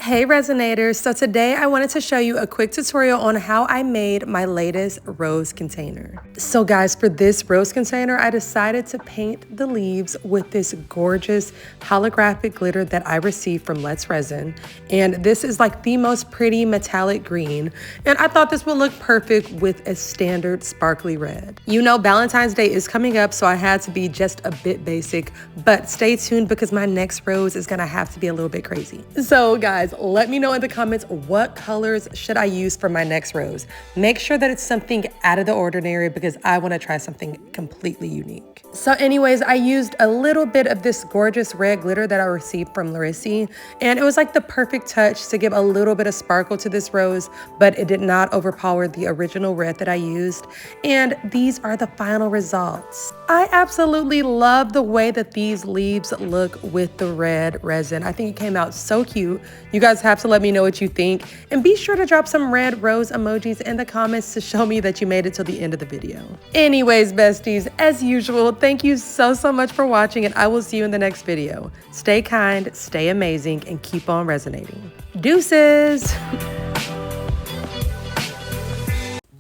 Hey Resonators, so today I wanted to show you a quick tutorial on how I made my latest rose container. So guys, for this rose container, I decided to paint the leaves with this gorgeous holographic glitter that I received from Let's Resin. And this is like the most pretty metallic green. And I thought this would look perfect with a standard sparkly red. You know, Valentine's Day is coming up, so I had to be just a bit basic, but stay tuned because my next rose is gonna have to be a little bit crazy. So guys, let me know in the comments what colors should I use for my next rose. Make sure that it's something out of the ordinary because I want to try something completely unique. So anyways, I used a little bit of this gorgeous red glitter that I received from Resin, and it was like the perfect touch to give a little bit of sparkle to this rose, but it did not overpower the original red that I used. And these are the final results. I absolutely love the way that these leaves look with the red resin. I think it came out so cute. You guys have to let me know what you think, and be sure to drop some red rose emojis in the comments to show me that you made it till the end of the video. Anyways, besties, as usual, thank you so much for watching, and I will see you in the next video. Stay kind, stay amazing, and keep on resonating. Deuces!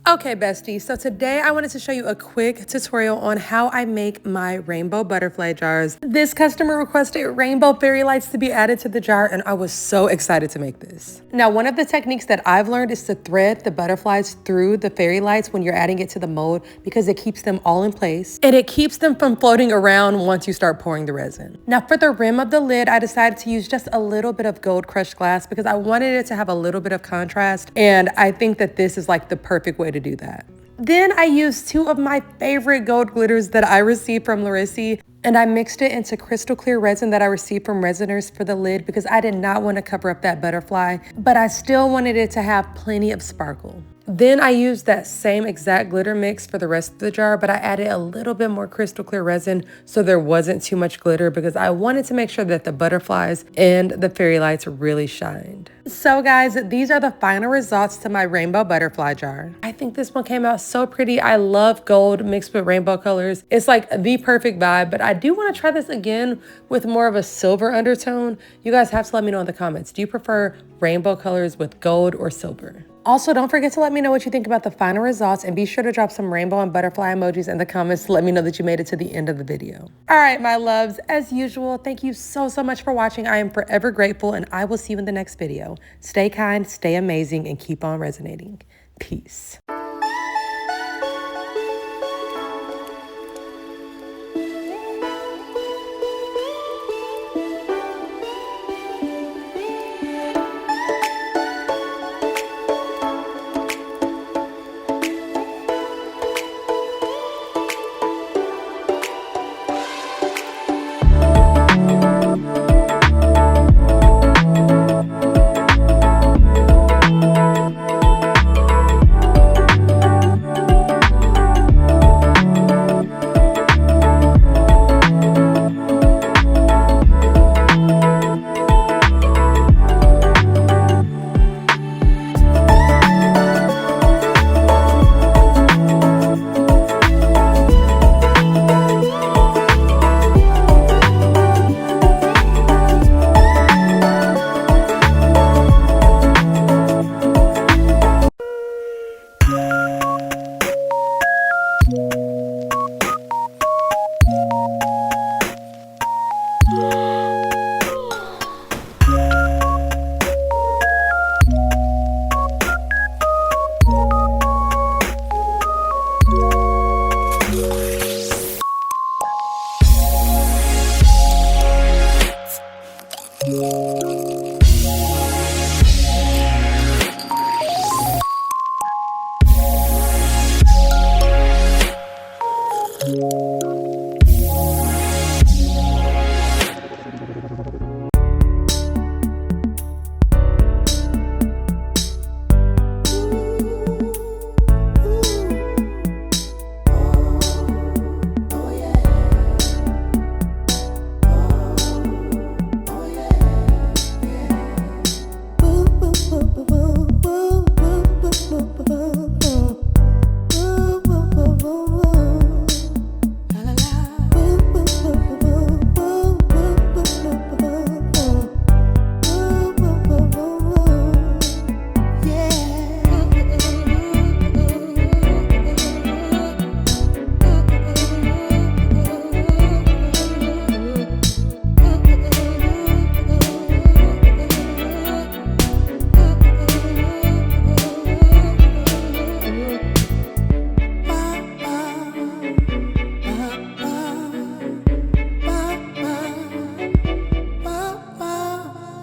Okay, besties, so today I wanted to show you a quick tutorial on how I make my rainbow butterfly jars. This customer requested rainbow fairy lights to be added to the jar, and I was so excited to make this. Now, one of the techniques that I've learned is to thread the butterflies through the fairy lights when you're adding it to the mold because it keeps them all in place, and it keeps them from floating around once you start pouring the resin. Now, for the rim of the lid, I decided to use just a little bit of gold crushed glass because I wanted it to have a little bit of contrast, and I think that this is like the perfect way to do that. Then I used two of my favorite gold glitters that I received from Resin, and I mixed it into crystal clear resin that I received from Resiners for the lid because I did not want to cover up that butterfly, but I still wanted it to have plenty of sparkle. Then I used that same exact glitter mix for the rest of the jar, but I added a little bit more crystal clear resin so there wasn't too much glitter because I wanted to make sure that the butterflies and the fairy lights really shined. So guys, these are the final results to my rainbow butterfly jar. I think this one came out so pretty. I love gold mixed with rainbow colors. It's like the perfect vibe, but I do want to try this again with more of a silver undertone. You guys have to let me know in the comments. Do you prefer rainbow colors with gold or silver? Also, don't forget to let me know what you think about the final results, and be sure to drop some rainbow and butterfly emojis in the comments to let me know that you made it to the end of the video. All right, my loves, as usual, thank you so much for watching. I am forever grateful, and I will see you in the next video. Stay kind, stay amazing, and keep on resonating. Peace.